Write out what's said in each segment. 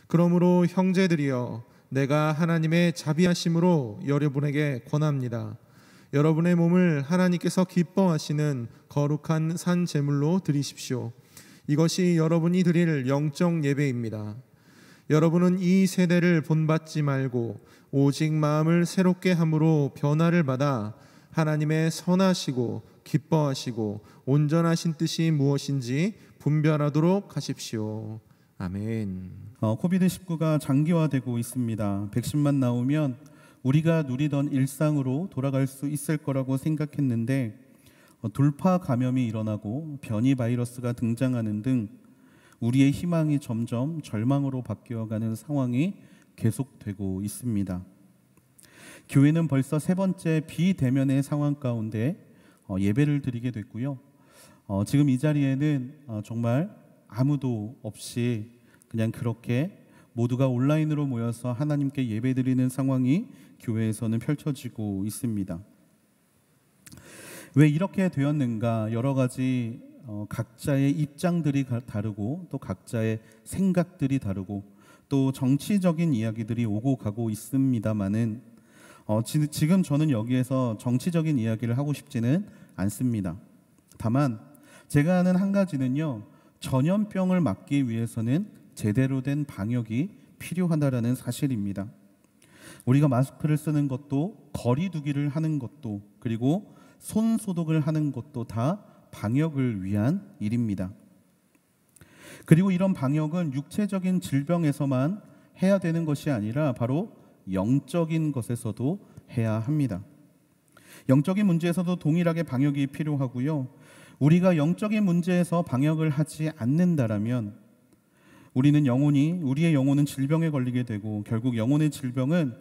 그러므로 형제들이여, 내가 하나님의 자비하심으로 여러분에게 권합니다. 여러분의 몸을 하나님께서 기뻐하시는 거룩한 산 제물로 드리십시오. 이것이 여러분이 드릴 영적 예배입니다. 여러분은 이 세대를 본받지 말고 오직 마음을 새롭게 함으로 변화를 받아 하나님의 선하시고 기뻐하시고 온전하신 뜻이 무엇인지 분별하도록 하십시오. 아멘. 코비드19가 장기화되고 있습니다. 백신만 나오면 우리가 누리던 일상으로 돌아갈 수 있을 거라고 생각했는데 돌파 감염이 일어나고 변이 바이러스가 등장하는 등 우리의 희망이 점점 절망으로 바뀌어가는 상황이 계속되고 있습니다. 교회는 벌써 세 번째 비대면의 상황 가운데 예배를 드리게 됐고요. 지금 이 자리에는 정말 아무도 없이 그냥 그렇게 모두가 온라인으로 모여서 하나님께 예배드리는 상황이 교회에서는 펼쳐지고 있습니다. 왜 이렇게 되었는가? 여러 가지 각자의 입장들이 다르고 또 각자의 생각들이 다르고 또 정치적인 이야기들이 오고 가고 있습니다만은 지금 저는 여기에서 정치적인 이야기를 하고 싶지는 않습니다. 다만 제가 아는 한 가지는요, 전염병을 막기 위해서는 제대로 된 방역이 필요하다라는 사실입니다. 우리가 마스크를 쓰는 것도, 거리 두기를 하는 것도, 그리고 손 소독을 하는 것도 다 방역을 위한 일입니다. 그리고 이런 방역은 육체적인 질병에서만 해야 되는 것이 아니라 바로 영적인 것에서도 해야 합니다. 영적인 문제에서도 동일하게 방역이 필요하고요. 우리가 영적인 문제에서 방역을 하지 않는다라면 우리의 영혼은 질병에 걸리게 되고, 결국 영혼의 질병은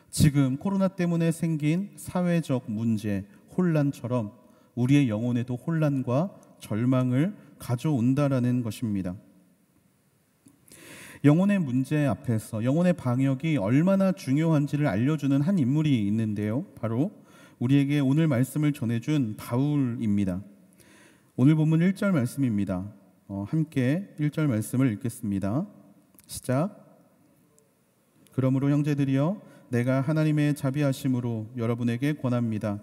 지금 코로나 때문에 생긴 사회적 문제, 혼란처럼 우리의 영혼에도 혼란과 절망을 가져온다라는 것입니다. 영혼의 문제 앞에서 영혼의 방역이 얼마나 중요한지를 알려주는 한 인물이 있는데요, 바로 우리에게 오늘 말씀을 전해준 바울입니다. 오늘 본문 1절 말씀입니다. 함께 1절 말씀을 읽겠습니다. 시작. 그러므로 형제들이여, 내가 하나님의 자비하심으로 여러분에게 권합니다.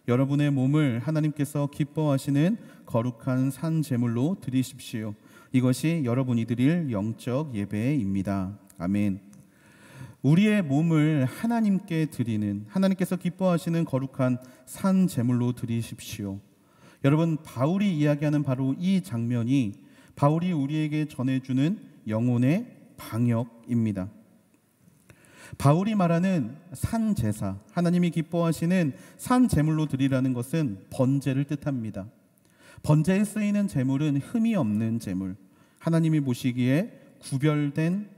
여러분의 몸을 하나님께서 기뻐하시는 거룩한 산 제물로 드리십시오. 이것이 여러분이 드릴 영적 예배입니다. 아멘. 우리의 몸을 하나님께 드리는, 하나님께서 기뻐하시는 거룩한 산 제물로 드리십시오. 여러분, 바울이 이야기하는 바로 이 장면이 바울이 우리에게 전해주는 영혼의 방역입니다. 바울이 말하는 산 제사, 하나님이 기뻐하시는 산 제물로 드리라는 것은 번제를 뜻합니다. 번제에 쓰이는 제물은 흠이 없는 제물, 하나님이 보시기에 구별된,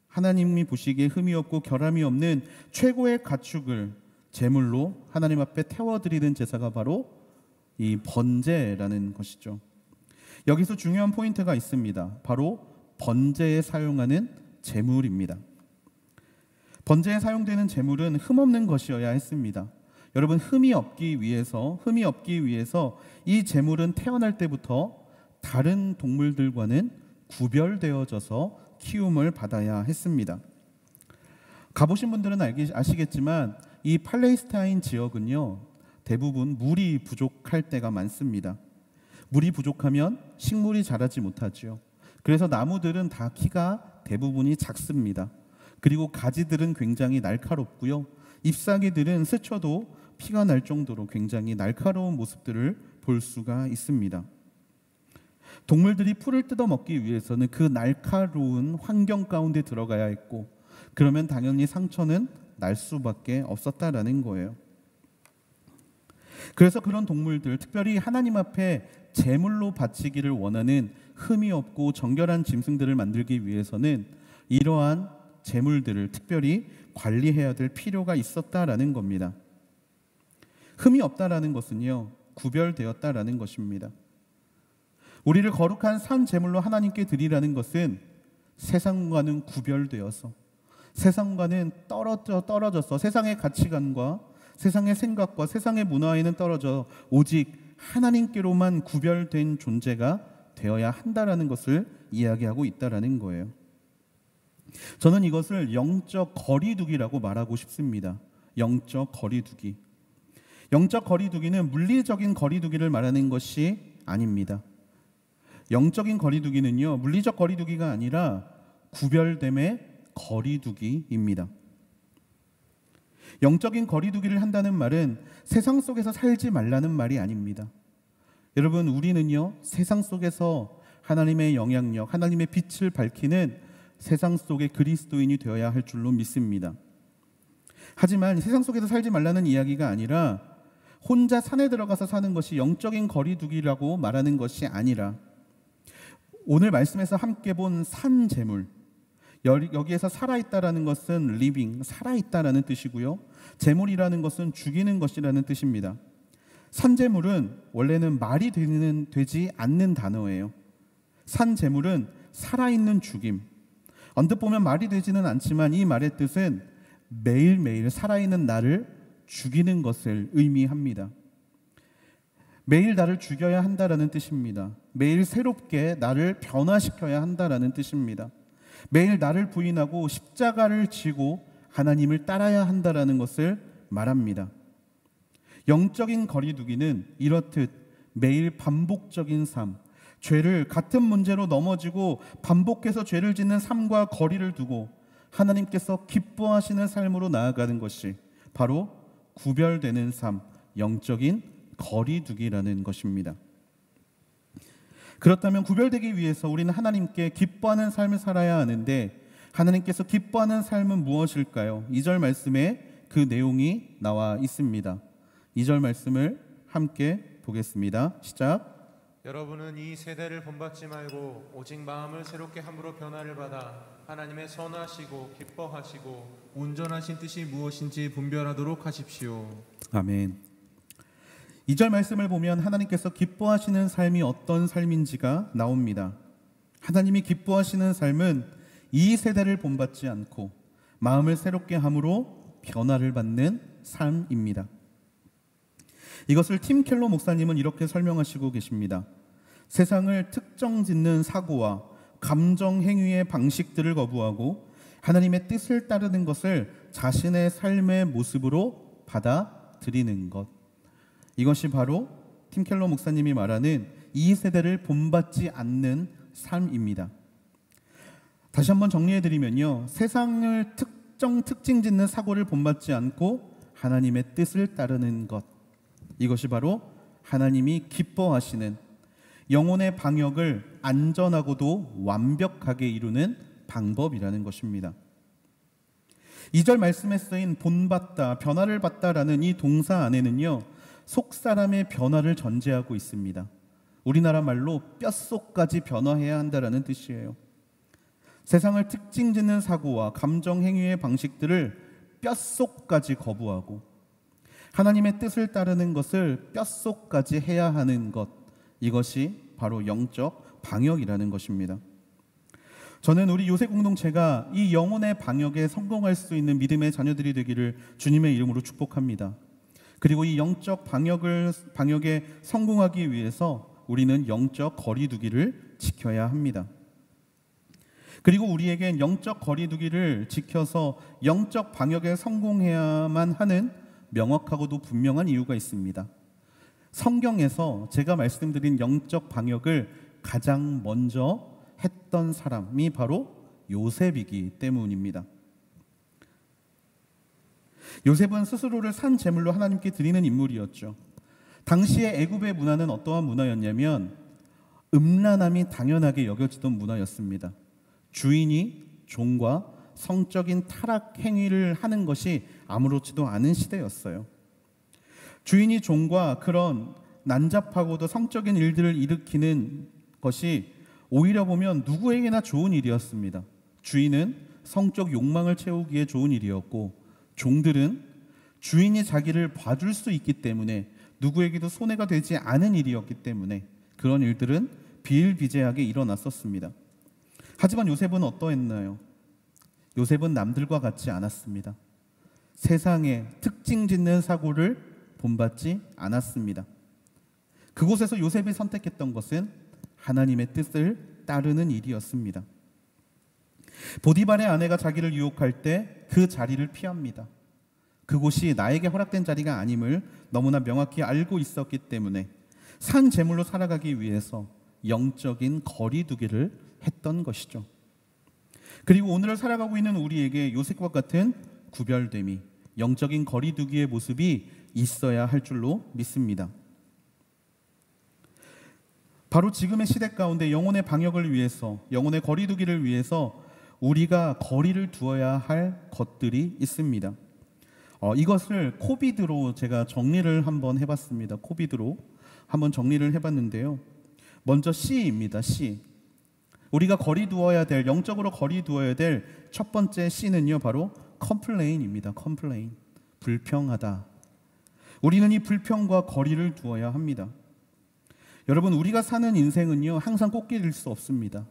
하나님이 보시기에 흠이 없고 결함이 없는 최고의 가축을 제물로 하나님 앞에 태워드리는 제사가 바로 이 번제라는 것이죠. 여기서 중요한 포인트가 있습니다. 바로 번제에 사용하는 제물입니다. 번제에 사용되는 제물은 흠없는 것이어야 했습니다. 여러분, 흠이 없기 위해서 이 제물은 태어날 때부터 다른 동물들과는 구별되어져서 키움을 받아야 했습니다. 가보신 분들은 아시겠지만 이 팔레스타인 지역은요, 대부분 물이 부족할 때가 많습니다. 물이 부족하면 식물이 자라지 못하죠. 그래서 나무들은 다 키가 대부분이 작습니다. 그리고 가지들은 굉장히 날카롭고요. 잎사귀들은 스쳐도 피가 날 정도로 굉장히 날카로운 모습들을 볼 수가 있습니다. 동물들이 풀을 뜯어먹기 위해서는 그 날카로운 환경 가운데 들어가야 했고, 그러면 당연히 상처는 날 수밖에 없었다라는 거예요. 그래서 그런 동물들, 특별히 하나님 앞에 제물로 바치기를 원하는 흠이 없고 정결한 짐승들을 만들기 위해서는 이러한 제물들을 특별히 관리해야 될 필요가 있었다라는 겁니다. 흠이 없다라는 것은요, 구별되었다라는 것입니다. 우리를 거룩한 산 제물로 하나님께 드리라는 것은 세상과는 구별되어서, 세상과는 떨어져서 세상의 가치관과 세상의 생각과 세상의 문화에는 떨어져 오직 하나님께로만 구별된 존재가 되어야 한다라는 것을 이야기하고 있다라는 거예요. 저는 이것을 영적 거리두기라고 말하고 싶습니다. 영적 거리두기. 영적 거리두기는 물리적인 거리두기를 말하는 것이 아닙니다. 영적인 거리두기는요, 물리적 거리두기가 아니라 구별됨의 거리두기입니다. 영적인 거리두기를 한다는 말은 세상 속에서 살지 말라는 말이 아닙니다. 여러분, 우리는요, 세상 속에서 하나님의 영향력, 하나님의 빛을 밝히는 세상 속의 그리스도인이 되어야 할 줄로 믿습니다. 하지만 세상 속에서 살지 말라는 이야기가 아니라 혼자 산에 들어가서 사는 것이 영적인 거리두기라고 말하는 것이 아니라 오늘 말씀에서 함께 본 산재물, 여기에서 살아있다라는 것은 living, 살아있다라는 뜻이고요. 재물이라는 것은 죽이는 것이라는 뜻입니다. 산재물은 원래는 말이 되지 않는 단어예요. 산재물은 살아있는 죽임. 언뜻 보면 말이 되지는 않지만 이 말의 뜻은 매일매일 살아있는 나를 죽이는 것을 의미합니다. 매일 나를 죽여야 한다라는 뜻입니다. 매일 새롭게 나를 변화시켜야 한다라는 뜻입니다. 매일 나를 부인하고 십자가를 지고 하나님을 따라야 한다라는 것을 말합니다. 영적인 거리두기는 이렇듯 매일 반복적인 삶, 죄를 같은 문제로 넘어지고 반복해서 죄를 짓는 삶과 거리를 두고 하나님께서 기뻐하시는 삶으로 나아가는 것이 바로 구별되는 삶, 영적인 거리두기라는 것입니다. 그렇다면 구별되기 위해서 우리는 하나님께 기뻐하는 삶을 살아야 하는데 하나님께서 기뻐하는 삶은 무엇일까요? 2절 말씀에 그 내용이 나와 있습니다. 2절 말씀을 함께 보겠습니다. 시작. 여러분은 이 세대를 본받지 말고 오직 마음을 새롭게 함으로 변화를 받아 하나님의 선하시고 기뻐하시고 온전하신 뜻이 무엇인지 분별하도록 하십시오. 아멘. 2절 말씀을 보면 하나님께서 기뻐하시는 삶이 어떤 삶인지가 나옵니다. 하나님이 기뻐하시는 삶은 이 세대를 본받지 않고 마음을 새롭게 함으로 변화를 받는 삶입니다. 이것을 팀 켈러 목사님은 이렇게 설명하시고 계십니다. 세상을 특정 짓는 사고와 감정 행위의 방식들을 거부하고 하나님의 뜻을 따르는 것을 자신의 삶의 모습으로 받아들이는 것, 이것이 바로 팀 켈러 목사님이 말하는 이 세대를 본받지 않는 삶입니다. 다시 한번 정리해드리면요, 세상을 특징 짓는 사고를 본받지 않고 하나님의 뜻을 따르는 것, 이것이 바로 하나님이 기뻐하시는 영혼의 방역을 안전하고도 완벽하게 이루는 방법이라는 것입니다. 2절 말씀에 쓰인 본받다, 변화를 받다라는 이 동사 안에는요, 속사람의 변화를 전제하고 있습니다. 우리나라 말로 뼛속까지 변화해야 한다라는 뜻이에요. 세상을 특징 짓는 사고와 감정 행위의 방식들을 뼛속까지 거부하고 하나님의 뜻을 따르는 것을 뼛속까지 해야 하는 것, 이것이 바로 영적 방역이라는 것입니다. 저는 우리 요셉 공동체가 이 영혼의 방역에 성공할 수 있는 믿음의 자녀들이 되기를 주님의 이름으로 축복합니다. 그리고 이 영적 방역에 성공하기 위해서 우리는 영적 거리두기를 지켜야 합니다. 그리고 우리에겐 영적 거리두기를 지켜서 영적 방역에 성공해야만 하는 명확하고도 분명한 이유가 있습니다. 성경에서 제가 말씀드린 영적 방역을 가장 먼저 했던 사람이 바로 요셉이기 때문입니다. 요셉은 스스로를 산 제물로 하나님께 드리는 인물이었죠. 당시의 애굽의 문화는 어떠한 문화였냐면 음란함이 당연하게 여겨지던 문화였습니다. 주인이 종과 성적인 타락 행위를 하는 것이 아무렇지도 않은 시대였어요. 주인이 종과 그런 난잡하고도 성적인 일들을 일으키는 것이 오히려 보면 누구에게나 좋은 일이었습니다. 주인은 성적 욕망을 채우기에 좋은 일이었고, 종들은 주인이 자기를 봐줄 수 있기 때문에 누구에게도 손해가 되지 않은 일이었기 때문에 그런 일들은 비일비재하게 일어났었습니다. 하지만 요셉은 어떠했나요? 요셉은 남들과 같지 않았습니다. 세상에 특징 짓는 사고를 본받지 않았습니다. 그곳에서 요셉이 선택했던 것은 하나님의 뜻을 따르는 일이었습니다. 보디발의 아내가 자기를 유혹할 때 그 자리를 피합니다. 그곳이 나에게 허락된 자리가 아님을 너무나 명확히 알고 있었기 때문에 산 제물로 살아가기 위해서 영적인 거리두기를 했던 것이죠. 그리고 오늘을 살아가고 있는 우리에게 요셉과 같은 구별됨이, 영적인 거리두기의 모습이 있어야 할 줄로 믿습니다. 바로 지금의 시대 가운데 영혼의 방역을 위해서, 영혼의 거리두기를 위해서 우리가 거리를 두어야 할 것들이 있습니다. 이것을 코비드로 제가 정리를 한번 해봤습니다. 코비드로 한번 정리를 해봤는데요. 먼저 C입니다. C. 우리가 거리 두어야 될, 영적으로 거리 두어야 될 첫 번째 C는요, 바로 컴플레인입니다. 컴플레인. 불평하다. 우리는 이 불평과 거리를 두어야 합니다. 여러분, 우리가 사는 인생은요, 항상 꽃길일 수 없습니다.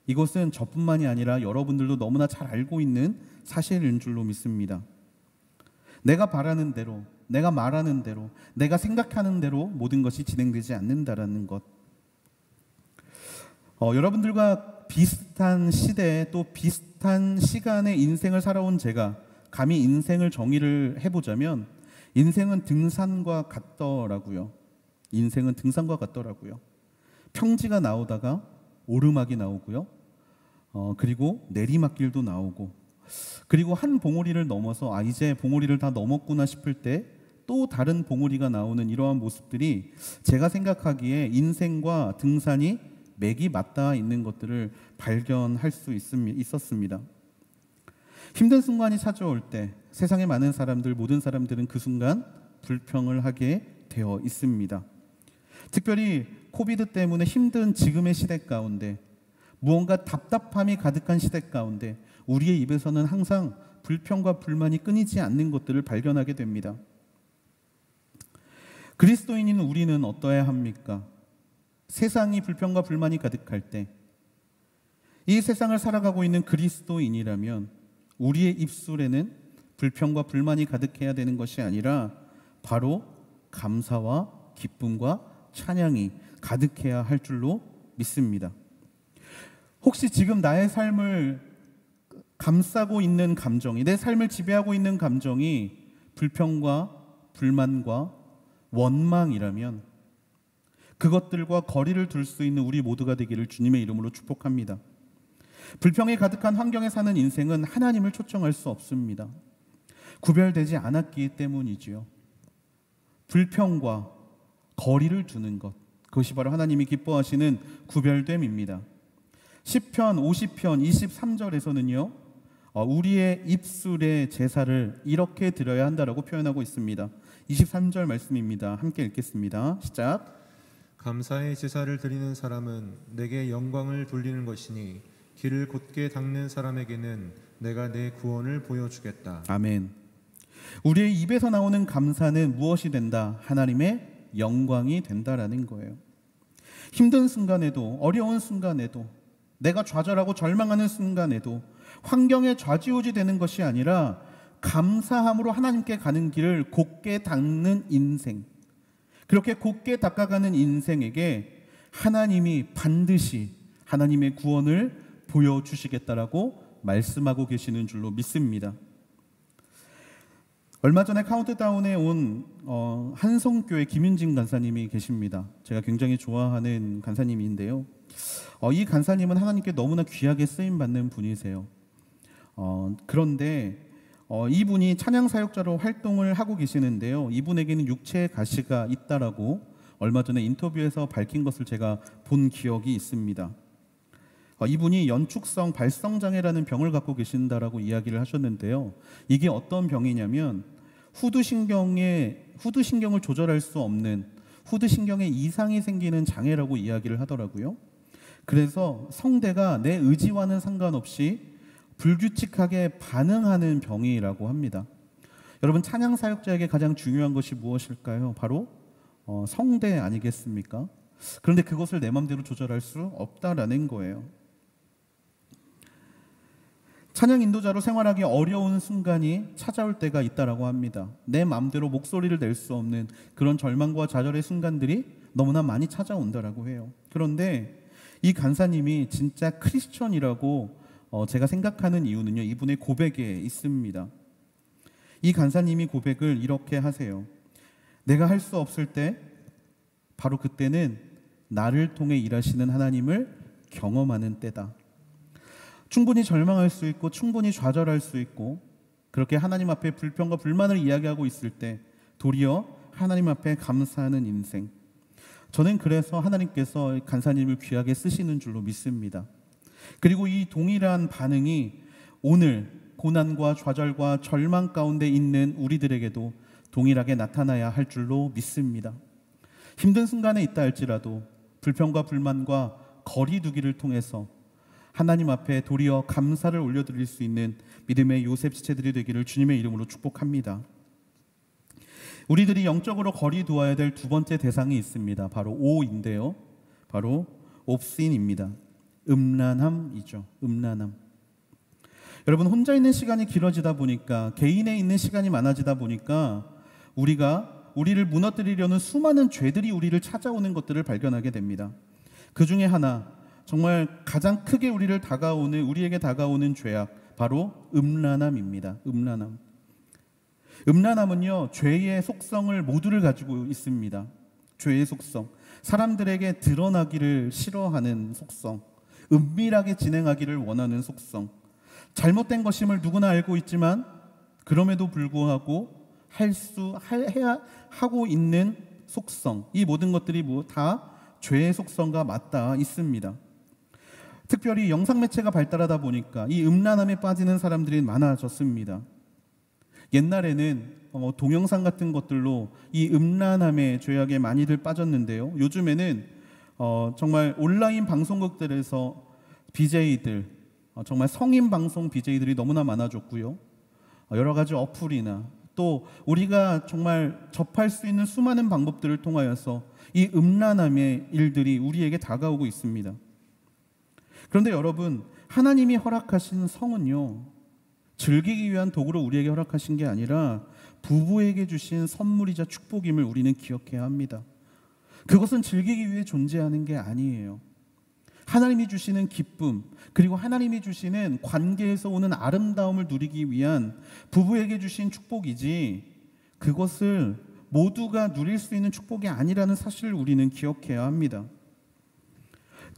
이것은 저뿐만이 아니라 여러분들도 너무나 잘 알고 있는 사실인 줄로 믿습니다. 내가 바라는 대로, 내가 말하는 대로, 내가 생각하는 대로 모든 것이 진행되지 않는다라는 것. 여러분들과 비슷한 시대에 또 비슷한 시간에 인생을 살아온 제가 감히 인생을 정의를 해보자면 인생은 등산과 같더라고요. 인생은 등산과 같더라고요. 평지가 나오다가 오르막이 나오고요. 그리고 내리막길도 나오고, 그리고 한 봉우리를 넘어서 이제 봉우리를 다 넘었구나 싶을 때 또 다른 봉우리가 나오는 이러한 모습들이 제가 생각하기에 인생과 등산이 맥이 맞닿아 있는 것들을 발견할 수 있었습니다. 힘든 순간이 찾아올 때 세상의 많은 사람들, 모든 사람들은 그 순간 불평을 하게 되어 있습니다. 특별히 코비드 때문에 힘든 지금의 시대 가운데, 무언가 답답함이 가득한 시대 가운데 우리의 입에서는 항상 불평과 불만이 끊이지 않는 것들을 발견하게 됩니다. 그리스도인인 우리는 어떠해야 합니까? 세상이 불평과 불만이 가득할 때, 이 세상을 살아가고 있는 그리스도인이라면 우리의 입술에는 불평과 불만이 가득해야 되는 것이 아니라 바로 감사와 기쁨과 찬양이 가득해야 할 줄로 믿습니다. 혹시 지금 나의 삶을 감싸고 있는 감정이, 내 삶을 지배하고 있는 감정이 불평과 불만과 원망이라면 그것들과 거리를 둘 수 있는 우리 모두가 되기를 주님의 이름으로 축복합니다. 불평에 가득한 환경에 사는 인생은 하나님을 초청할 수 없습니다. 구별되지 않았기 때문이지요. 불평과 거리를 두는 것, 그것이 바로 하나님이 기뻐하시는 구별됨입니다. 시편 50편 23절에서는요, 우리의 입술의 제사를 이렇게 드려야 한다라고 표현하고 있습니다. 23절 말씀입니다. 함께 읽겠습니다. 시작. 감사의 제사를 드리는 사람은 내게 영광을 돌리는 것이니 길을 곧게 닦는 사람에게는 내가 내 구원을 보여주겠다. 아멘. 우리의 입에서 나오는 감사는 무엇이 된다? 하나님의 영광이 된다라는 거예요. 힘든 순간에도, 어려운 순간에도, 내가 좌절하고 절망하는 순간에도 환경에 좌지우지 되는 것이 아니라 감사함으로 하나님께 가는 길을 곧게 닦는 인생, 그렇게 곧게 닦아가는 인생에게 하나님이 반드시 하나님의 구원을 보여주시겠다라고 말씀하고 계시는 줄로 믿습니다. 얼마 전에 카운트다운에 온 한성교회 김윤진 간사님이 계십니다. 제가 굉장히 좋아하는 간사님인데요. 이 간사님은 하나님께 너무나 귀하게 쓰임받는 분이세요. 그런데 이분이 찬양사역자로 활동을 하고 계시는데요, 이분에게는 육체의 가시가 있다라고 얼마 전에 인터뷰에서 밝힌 것을 제가 본 기억이 있습니다. 이분이 연축성 발성장애라는 병을 갖고 계신다라고 이야기를 하셨는데요, 이게 어떤 병이냐면 후두신경을 조절할 수 없는 후두신경에 이상이 생기는 장애라고 이야기를 하더라고요. 그래서 성대가 내 의지와는 상관없이 불규칙하게 반응하는 병이라고 합니다. 여러분, 찬양 사역자에게 가장 중요한 것이 무엇일까요? 바로 성대 아니겠습니까? 그런데 그것을 내 마음대로 조절할 수 없다라는 거예요. 찬양 인도자로 생활하기 어려운 순간이 찾아올 때가 있다라고 합니다. 내 마음대로 목소리를 낼 수 없는 그런 절망과 좌절의 순간들이 너무나 많이 찾아온다라고 해요. 그런데 이 간사님이 진짜 크리스천이라고 제가 생각하는 이유는요, 이분의 고백에 있습니다. 이 간사님이 고백을 이렇게 하세요. 내가 할 수 없을 때 바로 그때는 나를 통해 일하시는 하나님을 경험하는 때다. 충분히 절망할 수 있고 충분히 좌절할 수 있고 그렇게 하나님 앞에 불평과 불만을 이야기하고 있을 때 도리어 하나님 앞에 감사하는 인생. 저는 그래서 하나님께서 간사님을 귀하게 쓰시는 줄로 믿습니다. 그리고 이 동일한 반응이 오늘 고난과 좌절과 절망 가운데 있는 우리들에게도 동일하게 나타나야 할 줄로 믿습니다. 힘든 순간에 있다 할지라도 불평과 불만과 거리 두기를 통해서 하나님 앞에 도리어 감사를 올려드릴 수 있는 믿음의 요셉 지체들이 되기를 주님의 이름으로 축복합니다. 우리들이 영적으로 거리 두어야 될 두 번째 대상이 있습니다. 바로 오인데요. 바로 옵신입니다. 음란함이죠. 음란함. 여러분, 혼자 있는 시간이 길어지다 보니까, 개인에 있는 시간이 많아지다 보니까 우리를 무너뜨리려는 수많은 죄들이 우리를 찾아오는 것들을 발견하게 됩니다. 그 중에 하나, 정말 가장 크게 우리에게 다가오는 죄악, 바로 음란함입니다. 음란함. 음란함은요, 죄의 속성을 모두를 가지고 있습니다. 죄의 속성, 사람들에게 드러나기를 싫어하는 속성, 은밀하게 진행하기를 원하는 속성, 잘못된 것임을 누구나 알고 있지만 그럼에도 불구하고 하고 있는 속성, 이 모든 것들이 다 죄의 속성과 맞닿아 있습니다. 특별히 영상 매체가 발달하다 보니까 이 음란함에 빠지는 사람들이 많아졌습니다. 옛날에는 동영상 같은 것들로 이 음란함의 죄악에 많이들 빠졌는데요. 요즘에는 정말 온라인 방송국들에서 BJ들, 정말 성인 방송 BJ들이 너무나 많아졌고요. 여러 가지 어플이나 또 우리가 정말 접할 수 있는 수많은 방법들을 통하여서 이 음란함의 일들이 우리에게 다가오고 있습니다. 그런데 여러분, 하나님이 허락하신 성은요, 즐기기 위한 도구로 우리에게 허락하신 게 아니라 부부에게 주신 선물이자 축복임을 우리는 기억해야 합니다. 그것은 즐기기 위해 존재하는 게 아니에요. 하나님이 주시는 기쁨, 그리고 하나님이 주시는 관계에서 오는 아름다움을 누리기 위한 부부에게 주신 축복이지, 그것을 모두가 누릴 수 있는 축복이 아니라는 사실을 우리는 기억해야 합니다.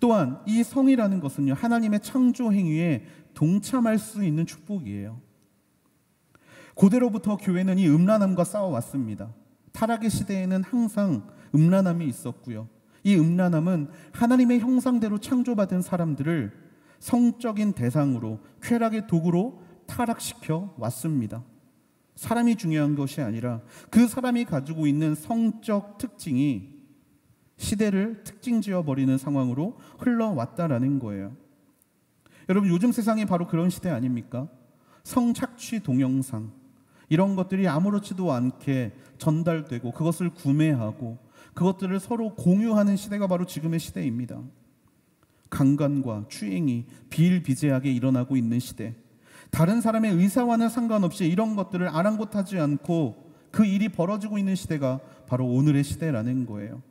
또한 이 성이라는 것은요, 하나님의 창조 행위에 동참할 수 있는 축복이에요. 고대로부터 교회는 이 음란함과 싸워왔습니다. 타락의 시대에는 항상 음란함이 있었고요. 이 음란함은 하나님의 형상대로 창조받은 사람들을 성적인 대상으로, 쾌락의 도구로 타락시켜 왔습니다. 사람이 중요한 것이 아니라 그 사람이 가지고 있는 성적 특징이 시대를 특징지어 버리는 상황으로 흘러왔다라는 거예요. 여러분, 요즘 세상이 바로 그런 시대 아닙니까? 성착취 동영상, 이런 것들이 아무렇지도 않게 전달되고 그것을 구매하고 그것들을 서로 공유하는 시대가 바로 지금의 시대입니다. 강간과 추행이 비일비재하게 일어나고 있는 시대, 다른 사람의 의사와는 상관없이 이런 것들을 아랑곳하지 않고 그 일이 벌어지고 있는 시대가 바로 오늘의 시대라는 거예요.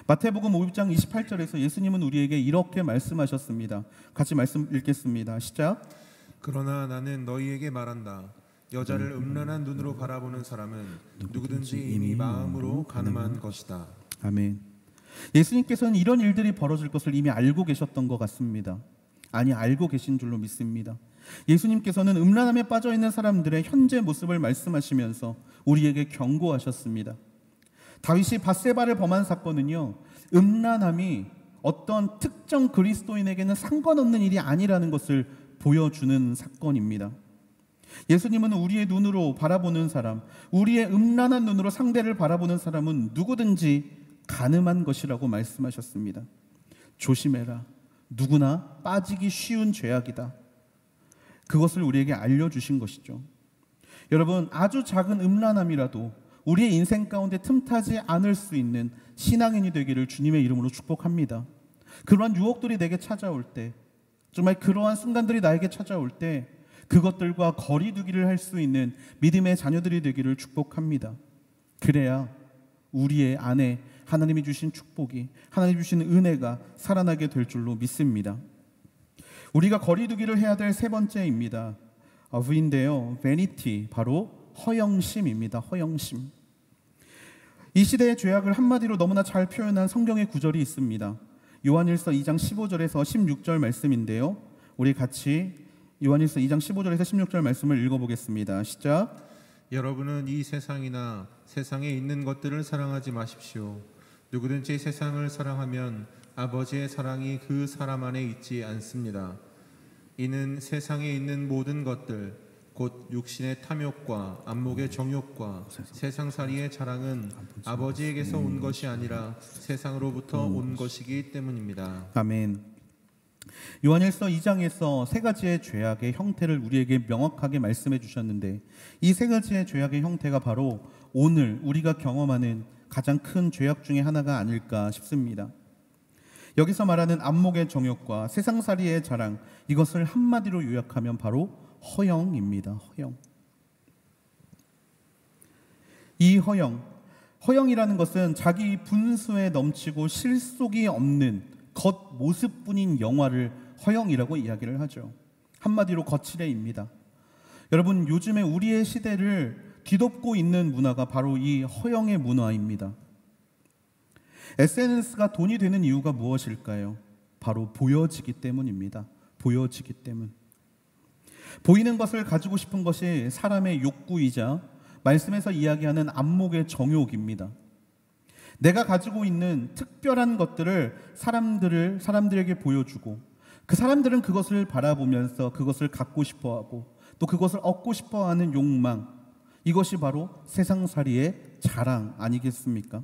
마태복음 5장 28절에서 예수님은 우리에게 이렇게 말씀하셨습니다. 같이 말씀 읽겠습니다. 시작. 그러나 나는 너희에게 말한다. 여자를 음란한 눈으로 바라보는 사람은 누구든지 이미 마음으로 간음한 것이다. 아멘. 예수님께서는 이런 일들이 벌어질 것을 이미 알고 계셨던 것 같습니다. 아니, 알고 계신 줄로 믿습니다. 예수님께서는 음란함에 빠져있는 사람들의 현재 모습을 말씀하시면서 우리에게 경고하셨습니다. 다윗이 밧세바를 범한 사건은요, 음란함이 어떤 특정 그리스도인에게는 상관없는 일이 아니라는 것을 보여주는 사건입니다. 예수님은 우리의 눈으로 바라보는 사람, 우리의 음란한 눈으로 상대를 바라보는 사람은 누구든지 간음한 것이라고 말씀하셨습니다. 조심해라. 누구나 빠지기 쉬운 죄악이다. 그것을 우리에게 알려주신 것이죠. 여러분, 아주 작은 음란함이라도 우리의 인생 가운데 틈타지 않을 수 있는 신앙인이 되기를 주님의 이름으로 축복합니다. 그러한 유혹들이 내게 찾아올 때, 정말 그러한 순간들이 나에게 찾아올 때 그것들과 거리 두기를 할 수 있는 믿음의 자녀들이 되기를 축복합니다. 그래야 우리의 안에 하나님이 주신 축복이, 하나님이 주신 은혜가 살아나게 될 줄로 믿습니다. 우리가 거리두기를 해야 될 세 번째입니다. V인데요. vanity, 바로 허영심입니다. 허영심. 이 시대의 죄악을 한마디로 너무나 잘 표현한 성경의 구절이 있습니다. 요한일서 2장 15절에서 16절 말씀인데요. 우리 같이 요한일서 2장 15절에서 16절 말씀을 읽어보겠습니다. 시작. 여러분은 이 세상이나 세상에 있는 것들을 사랑하지 마십시오. 누구든지 세상을 사랑하면 아버지의 사랑이 그 사람 안에 있지 않습니다. 이는 세상에 있는 모든 것들, 곧 육신의 탐욕과 안목의 정욕과 세상살이의 자랑은 아버지에게서 온 것이 아니라 세상으로부터 온 것이기 때문입니다. 아멘. 요한일서 2장에서 세 가지의 죄악의 형태를 우리에게 명확하게 말씀해 주셨는데, 이 세 가지의 죄악의 형태가 바로 오늘 우리가 경험하는 가장 큰 죄악 중에 하나가 아닐까 싶습니다. 여기서 말하는 안목의 정욕과 세상살이의 자랑, 이것을 한마디로 요약하면 바로 허영입니다. 허영. 이 허영이라는 것은 자기 분수에 넘치고 실속이 없는 겉모습뿐인 영화를 허영이라고 이야기를 하죠. 한마디로 거칠애입니다. 여러분, 요즘에 우리의 시대를 뒤덮고 있는 문화가 바로 이 허영의 문화입니다. SNS가 돈이 되는 이유가 무엇일까요? 바로 보여지기 때문입니다. 보여지기 때문. 보이는 것을 가지고 싶은 것이 사람의 욕구이자 말씀에서 이야기하는 안목의 정욕입니다. 내가 가지고 있는 특별한 것들을 사람들에게 보여주고, 그 사람들은 그것을 바라보면서 그것을 갖고 싶어하고 또 그것을 얻고 싶어하는 욕망, 이것이 바로 세상살이의 자랑 아니겠습니까?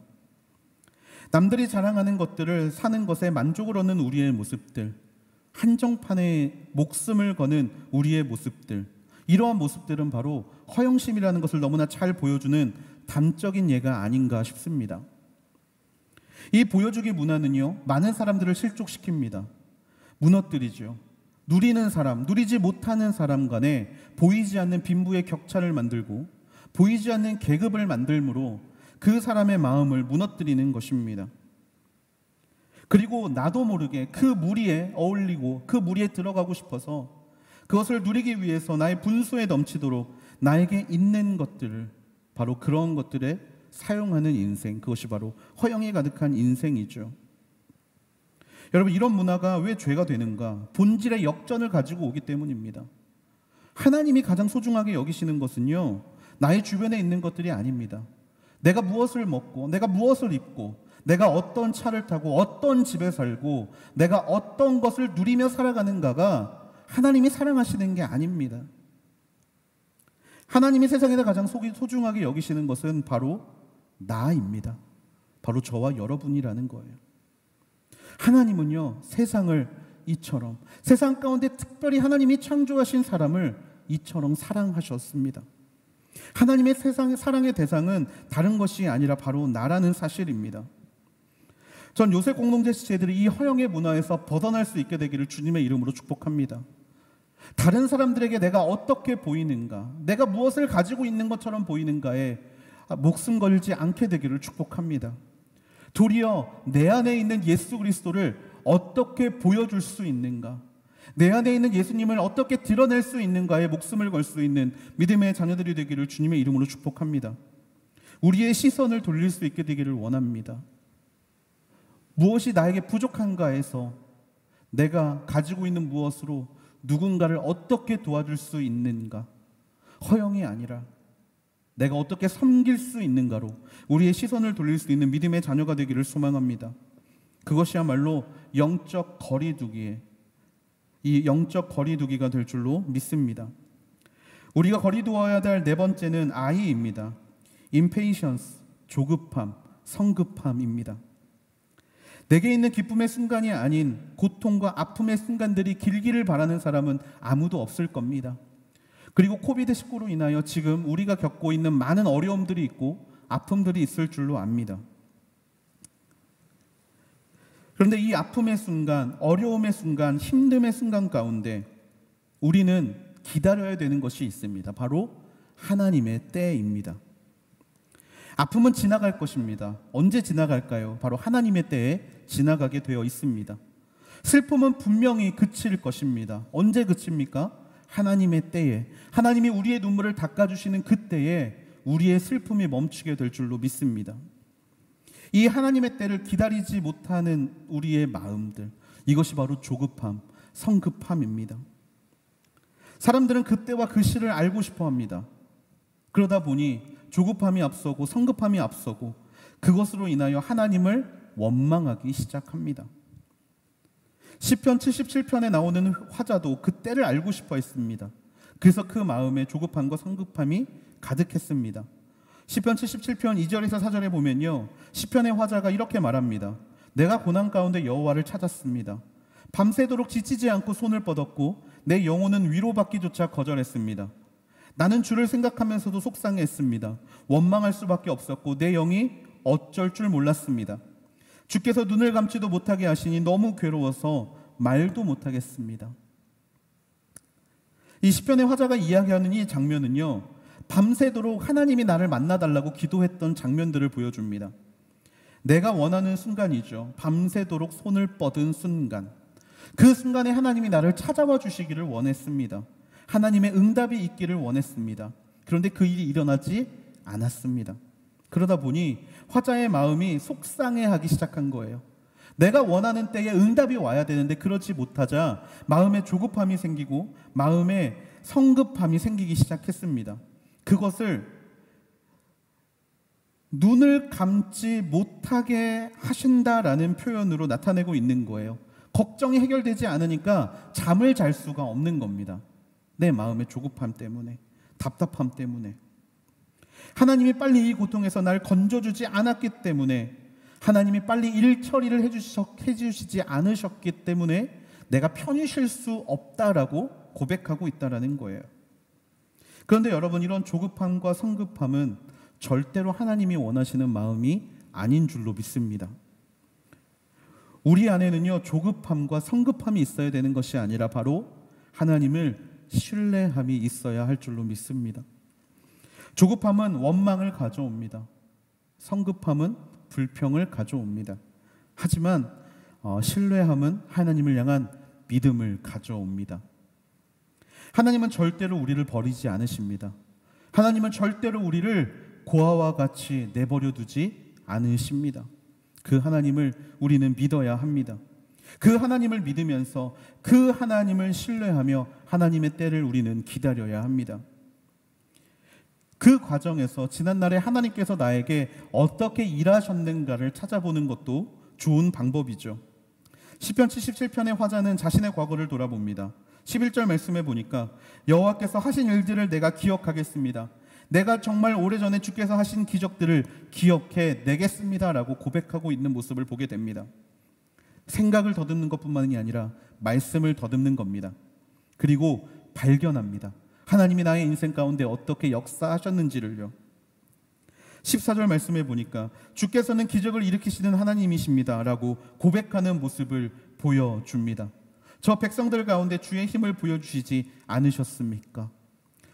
남들이 자랑하는 것들을 사는 것에 만족을 얻는 우리의 모습들, 한정판에 목숨을 거는 우리의 모습들, 이러한 모습들은 바로 허영심이라는 것을 너무나 잘 보여주는 단적인 예가 아닌가 싶습니다. 이 보여주기 문화는요, 많은 사람들을 실족시킵니다. 무너뜨리죠. 누리는 사람, 누리지 못하는 사람 간에 보이지 않는 빈부의 격차를 만들고 보이지 않는 계급을 만들므로 그 사람의 마음을 무너뜨리는 것입니다. 그리고 나도 모르게 그 무리에 어울리고 그 무리에 들어가고 싶어서 그것을 누리기 위해서 나의 분수에 넘치도록 나에게 있는 것들을, 바로 그런 것들에 사용하는 인생, 그것이 바로 허영이 가득한 인생이죠. 여러분, 이런 문화가 왜 죄가 되는가? 본질의 역전을 가지고 오기 때문입니다. 하나님이 가장 소중하게 여기시는 것은요, 나의 주변에 있는 것들이 아닙니다. 내가 무엇을 먹고, 내가 무엇을 입고, 내가 어떤 차를 타고 어떤 집에 살고 내가 어떤 것을 누리며 살아가는가가 하나님이 사랑하시는 게 아닙니다. 하나님이 세상에서 가장 소중하게 여기시는 것은 바로 나입니다. 바로 저와 여러분이라는 거예요. 하나님은요, 세상을 이처럼, 세상 가운데 특별히 하나님이 창조하신 사람을 이처럼 사랑하셨습니다. 하나님의 사랑의 대상은 다른 것이 아니라 바로 나라는 사실입니다. 전 요셉 공동체 지체들이 이 허영의 문화에서 벗어날 수 있게 되기를 주님의 이름으로 축복합니다. 다른 사람들에게 내가 어떻게 보이는가, 내가 무엇을 가지고 있는 것처럼 보이는가에 목숨 걸지 않게 되기를 축복합니다. 도리어 내 안에 있는 예수 그리스도를 어떻게 보여줄 수 있는가, 내 안에 있는 예수님을 어떻게 드러낼 수 있는가에 목숨을 걸 수 있는 믿음의 자녀들이 되기를 주님의 이름으로 축복합니다. 우리의 시선을 돌릴 수 있게 되기를 원합니다. 무엇이 나에게 부족한가에서 내가 가지고 있는 무엇으로 누군가를 어떻게 도와줄 수 있는가, 허영이 아니라 내가 어떻게 섬길 수 있는가로 우리의 시선을 돌릴 수 있는 믿음의 자녀가 되기를 소망합니다. 그것이야말로 영적 거리두기가 될 줄로 믿습니다. 우리가 거리두어야 될 네 번째는 I입니다. impatience, 조급함, 성급함입니다. 내게 있는 기쁨의 순간이 아닌 고통과 아픔의 순간들이 길기를 바라는 사람은 아무도 없을 겁니다. 그리고 코비드19로 인하여 지금 우리가 겪고 있는 많은 어려움들이 있고 아픔들이 있을 줄로 압니다. 그런데 이 아픔의 순간, 어려움의 순간, 힘듦의 순간 가운데 우리는 기다려야 되는 것이 있습니다. 바로 하나님의 때입니다. 아픔은 지나갈 것입니다. 언제 지나갈까요? 바로 하나님의 때에 지나가게 되어 있습니다. 슬픔은 분명히 그칠 것입니다. 언제 그칩니까? 하나님의 때에, 하나님이 우리의 눈물을 닦아주시는 그때에 우리의 슬픔이 멈추게 될 줄로 믿습니다. 이 하나님의 때를 기다리지 못하는 우리의 마음들, 이것이 바로 조급함, 성급함입니다. 사람들은 그때와 그 시를 알고 싶어 합니다. 그러다 보니 조급함이 앞서고 성급함이 앞서고 그것으로 인하여 하나님을 원망하기 시작합니다. 시편 77편에 나오는 화자도 그 때를 알고 싶어 했습니다. 그래서 그 마음에 조급함과 성급함이 가득했습니다. 시편 77편 2절에서 4절에 보면요, 시편의 화자가 이렇게 말합니다. 내가 고난 가운데 여호와를 찾았습니다. 밤새도록 지치지 않고 손을 뻗었고 내 영혼은 위로받기조차 거절했습니다. 나는 주를 생각하면서도 속상했습니다. 원망할 수밖에 없었고 내 영이 어쩔 줄 몰랐습니다. 주께서 눈을 감지도 못하게 하시니 너무 괴로워서 말도 못하겠습니다. 이 시편의 화자가 이야기하는 이 장면은요, 밤새도록 하나님이 나를 만나달라고 기도했던 장면들을 보여줍니다. 내가 원하는 순간이죠. 밤새도록 손을 뻗은 순간. 그 순간에 하나님이 나를 찾아와 주시기를 원했습니다. 하나님의 응답이 있기를 원했습니다. 그런데 그 일이 일어나지 않았습니다. 그러다 보니 화자의 마음이 속상해하기 시작한 거예요. 내가 원하는 때에 응답이 와야 되는데 그렇지 못하자 마음에 조급함이 생기고 마음에 성급함이 생기기 시작했습니다. 그것을 눈을 감지 못하게 하신다라는 표현으로 나타내고 있는 거예요. 걱정이 해결되지 않으니까 잠을 잘 수가 없는 겁니다. 내 마음의 조급함 때문에, 답답함 때문에. 하나님이 빨리 이 고통에서 날 건져주지 않았기 때문에, 하나님이 빨리 일 처리를 해주시지 않으셨기 때문에 내가 편히 쉴 수 없다라고 고백하고 있다라는 거예요. 그런데 여러분, 이런 조급함과 성급함은 절대로 하나님이 원하시는 마음이 아닌 줄로 믿습니다. 우리 안에는요, 조급함과 성급함이 있어야 되는 것이 아니라 바로 하나님을 신뢰함이 있어야 할 줄로 믿습니다. 조급함은 원망을 가져옵니다. 성급함은 불평을 가져옵니다. 하지만 신뢰함은 하나님을 향한 믿음을 가져옵니다. 하나님은 절대로 우리를 버리지 않으십니다. 하나님은 절대로 우리를 고아와 같이 내버려 두지 않으십니다. 그 하나님을 우리는 믿어야 합니다. 그 하나님을 믿으면서 그 하나님을 신뢰하며 하나님의 때를 우리는 기다려야 합니다. 그 과정에서 지난날에 하나님께서 나에게 어떻게 일하셨는가를 찾아보는 것도 좋은 방법이죠. 시편 77편의 화자는 자신의 과거를 돌아봅니다. 11절 말씀에 보니까 여호와께서 하신 일들을 내가 기억하겠습니다. 내가 정말 오래전에 주께서 하신 기적들을 기억해 내겠습니다 라고 고백하고 있는 모습을 보게 됩니다. 생각을 더듬는 것뿐만이 아니라 말씀을 더듬는 겁니다. 그리고 발견합니다. 하나님이 나의 인생 가운데 어떻게 역사하셨는지를요. 14절 말씀에 보니까 주께서는 기적을 일으키시는 하나님이십니다 라고 고백하는 모습을 보여줍니다. 저 백성들 가운데 주의 힘을 보여주시지 않으셨습니까?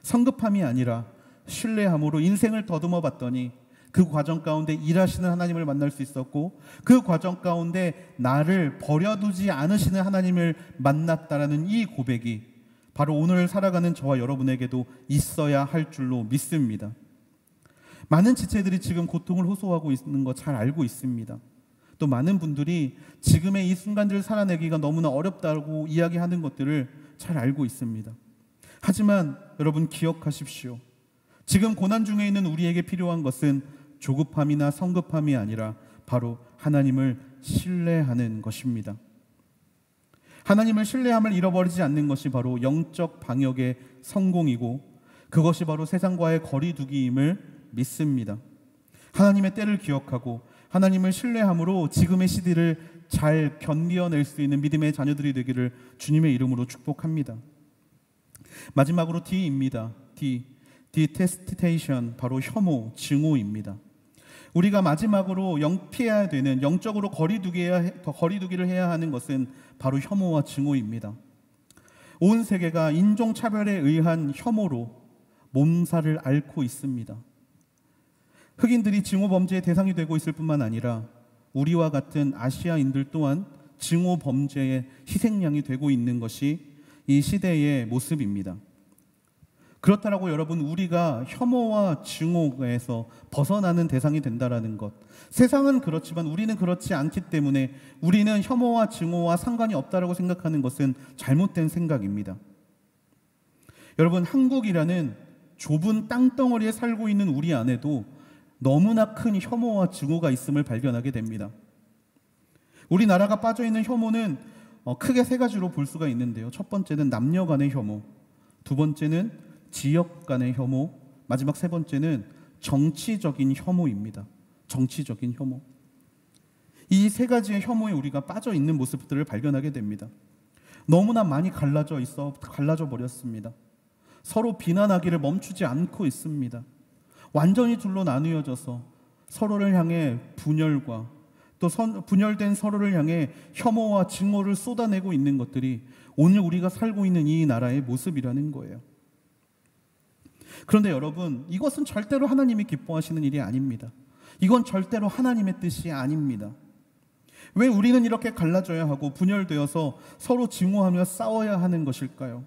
성급함이 아니라 신뢰함으로 인생을 더듬어 봤더니 그 과정 가운데 일하시는 하나님을 만날 수 있었고, 그 과정 가운데 나를 버려두지 않으시는 하나님을 만났다라는 이 고백이 바로 오늘 살아가는 저와 여러분에게도 있어야 할 줄로 믿습니다. 많은 지체들이 지금 고통을 호소하고 있는 거 잘 알고 있습니다. 또 많은 분들이 지금의 이 순간들을 살아내기가 너무나 어렵다고 이야기하는 것들을 잘 알고 있습니다. 하지만 여러분 기억하십시오. 지금 고난 중에 있는 우리에게 필요한 것은 조급함이나 성급함이 아니라 바로 하나님을 신뢰하는 것입니다. 하나님을 신뢰함을 잃어버리지 않는 것이 바로 영적 방역의 성공이고, 그것이 바로 세상과의 거리두기임을 믿습니다. 하나님의 때를 기억하고 하나님을 신뢰함으로 지금의 시대를 잘 견뎌낼 수 있는 믿음의 자녀들이 되기를 주님의 이름으로 축복합니다. 마지막으로 D입니다. detestation, 바로 혐오, 증오입니다. 우리가 마지막으로 피해야 되는, 영적으로 거리두기를 해야 하는 것은 바로 혐오와 증오입니다. 온 세계가 인종차별에 의한 혐오로 몸살을 앓고 있습니다. 흑인들이 증오 범죄의 대상이 되고 있을 뿐만 아니라 우리와 같은 아시아인들 또한 증오 범죄의 희생양이 되고 있는 것이 이 시대의 모습입니다. 그렇다라고 여러분, 우리가 혐오와 증오에서 벗어나는 대상이 된다라는 것, 세상은 그렇지만 우리는 그렇지 않기 때문에 우리는 혐오와 증오와 상관이 없다라고 생각하는 것은 잘못된 생각입니다. 여러분, 한국이라는 좁은 땅덩어리에 살고 있는 우리 안에도 너무나 큰 혐오와 증오가 있음을 발견하게 됩니다. 우리나라가 빠져있는 혐오는 크게 세 가지로 볼 수가 있는데요. 첫 번째는 남녀 간의 혐오, 두 번째는 지역 간의 혐오, 마지막 세 번째는 정치적인 혐오입니다. 정치적인 혐오. 이 세 가지의 혐오에 우리가 빠져 있는 모습들을 발견하게 됩니다. 너무나 많이 갈라져 버렸습니다. 서로 비난하기를 멈추지 않고 있습니다. 완전히 둘로 나누어져서 서로를 향해 분열과 또 분열된 서로를 향해 혐오와 증오를 쏟아내고 있는 것들이 오늘 우리가 살고 있는 이 나라의 모습이라는 거예요. 그런데 여러분, 이것은 절대로 하나님이 기뻐하시는 일이 아닙니다. 이건 절대로 하나님의 뜻이 아닙니다. 왜 우리는 이렇게 갈라져야 하고 분열되어서 서로 증오하며 싸워야 하는 것일까요?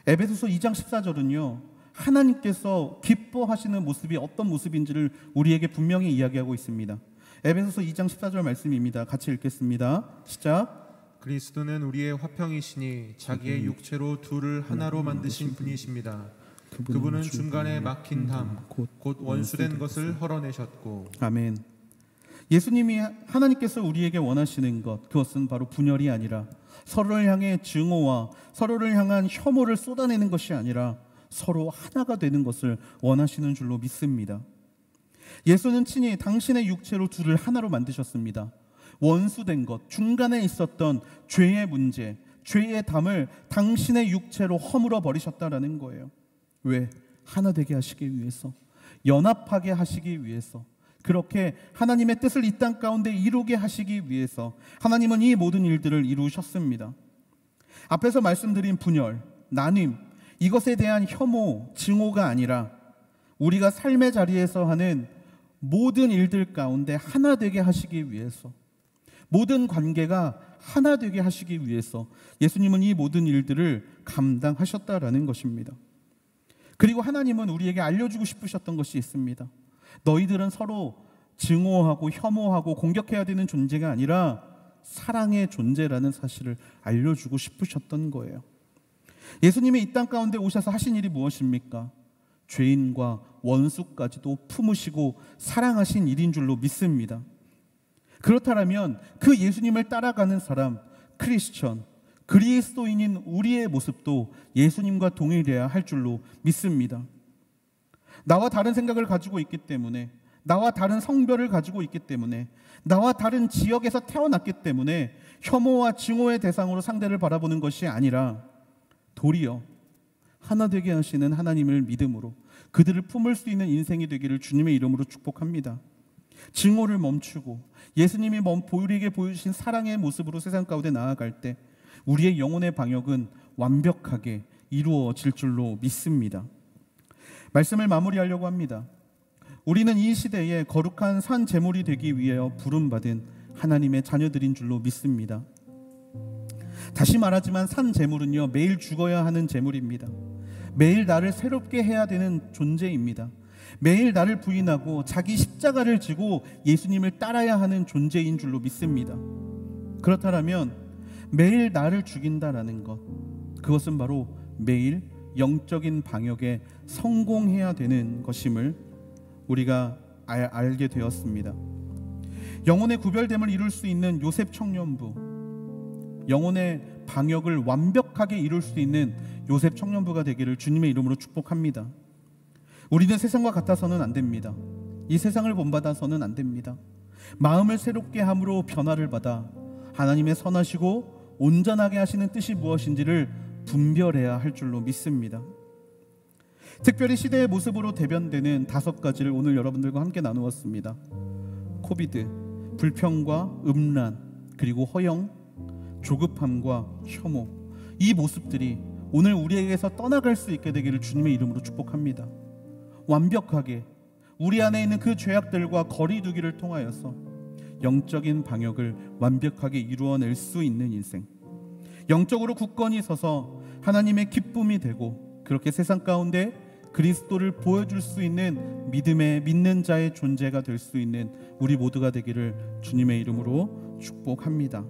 에베소서 2장 14절은요, 하나님께서 기뻐하시는 모습이 어떤 모습인지를 우리에게 분명히 이야기하고 있습니다. 에베소서 2장 14절 말씀입니다. 같이 읽겠습니다. 시작. 그리스도는 우리의 화평이시니 자기의 육체로 둘을 하나로 만드신 분이십니다. 그분은 중간에 막힌 담, 곧 원수된 것을 헐어내셨고. 아멘. 예수님이, 하나님께서 우리에게 원하시는 것, 그것은 바로 분열이 아니라 서로를 향해 증오와 서로를 향한 혐오를 쏟아내는 것이 아니라 서로 하나가 되는 것을 원하시는 줄로 믿습니다. 예수는 친히 당신의 육체로 둘을 하나로 만드셨습니다. 원수된 것, 중간에 있었던 죄의 문제, 죄의 담을 당신의 육체로 허물어 버리셨다라는 거예요. 왜? 하나 되게 하시기 위해서, 연합하게 하시기 위해서, 그렇게 하나님의 뜻을 이 땅 가운데 이루게 하시기 위해서 하나님은 이 모든 일들을 이루셨습니다. 앞에서 말씀드린 분열, 나눔, 이것에 대한 혐오, 증오가 아니라 우리가 삶의 자리에서 하는 모든 일들 가운데 하나 되게 하시기 위해서, 모든 관계가 하나 되게 하시기 위해서 예수님은 이 모든 일들을 감당하셨다라는 것입니다. 그리고 하나님은 우리에게 알려주고 싶으셨던 것이 있습니다. 너희들은 서로 증오하고 혐오하고 공격해야 되는 존재가 아니라 사랑의 존재라는 사실을 알려주고 싶으셨던 거예요. 예수님이 이 땅 가운데 오셔서 하신 일이 무엇입니까? 죄인과 원수까지도 품으시고 사랑하신 일인 줄로 믿습니다. 그렇다면 그 예수님을 따라가는 사람, 크리스천, 그리스도인인 우리의 모습도 예수님과 동일해야 할 줄로 믿습니다. 나와 다른 생각을 가지고 있기 때문에, 나와 다른 성별을 가지고 있기 때문에, 나와 다른 지역에서 태어났기 때문에 혐오와 증오의 대상으로 상대를 바라보는 것이 아니라 도리어 하나 되게 하시는 하나님을 믿음으로 그들을 품을 수 있는 인생이 되기를 주님의 이름으로 축복합니다. 증오를 멈추고 예수님이 우리에게 보여주신 사랑의 모습으로 세상 가운데 나아갈 때 우리의 영혼의 방역은 완벽하게 이루어질 줄로 믿습니다. 말씀을 마무리하려고 합니다. 우리는 이 시대에 거룩한 산 제물이 되기 위하여 부름받은 하나님의 자녀들인 줄로 믿습니다. 다시 말하지만 산 제물은요, 매일 죽어야 하는 제물입니다. 매일 나를 새롭게 해야 되는 존재입니다. 매일 나를 부인하고 자기 십자가를 지고 예수님을 따라야 하는 존재인 줄로 믿습니다. 그렇다면 매일 나를 죽인다라는 것, 그것은 바로 매일 영적인 방역에 성공해야 되는 것임을 우리가 알게 되었습니다. 영혼의 구별됨을 이룰 수 있는 요셉 청년부, 영혼의 방역을 완벽하게 이룰 수 있는 요셉 청년부가 되기를 주님의 이름으로 축복합니다. 우리는 세상과 같아서는 안 됩니다. 이 세상을 본받아서는 안 됩니다. 마음을 새롭게 함으로 변화를 받아 하나님의 선하시고 온전하게 하시는 뜻이 무엇인지를 분별해야 할 줄로 믿습니다. 특별히 시대의 모습으로 대변되는 5가지를 오늘 여러분들과 함께 나누었습니다. 코비드, 불평과 음란, 그리고 허영, 조급함과 혐오, 이 모습들이 오늘 우리에게서 떠나갈 수 있게 되기를 주님의 이름으로 축복합니다. 완벽하게 우리 안에 있는 그 죄악들과 거리 두기를 통하여서 영적인 방역을 완벽하게 이루어낼 수 있는 인생, 영적으로 굳건히 서서 하나님의 기쁨이 되고 그렇게 세상 가운데 그리스도를 보여줄 수 있는 믿음의 믿는 자의 존재가 될 수 있는 우리 모두가 되기를 주님의 이름으로 축복합니다.